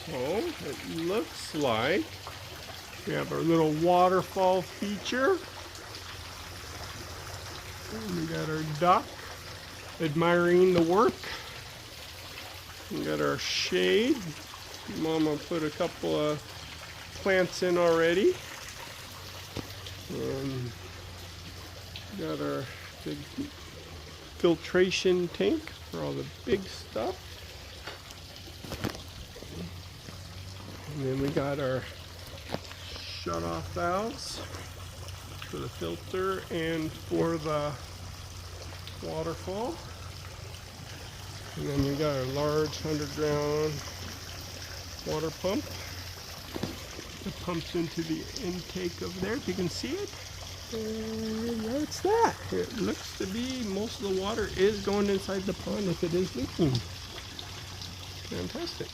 So it looks like we have our little waterfall feature. And we got our duck admiring the work. We got our shade. Mama put a couple of plants in already. And got our big filtration tank for all the big stuff. And then we got our shut-off valves for the filter and for the waterfall. And then we got our large 100-gallon water pump that pumps into the intake of there, if you can see it. And that's that. It looks to be most of the water is going inside the pond if it is leaking. Fantastic.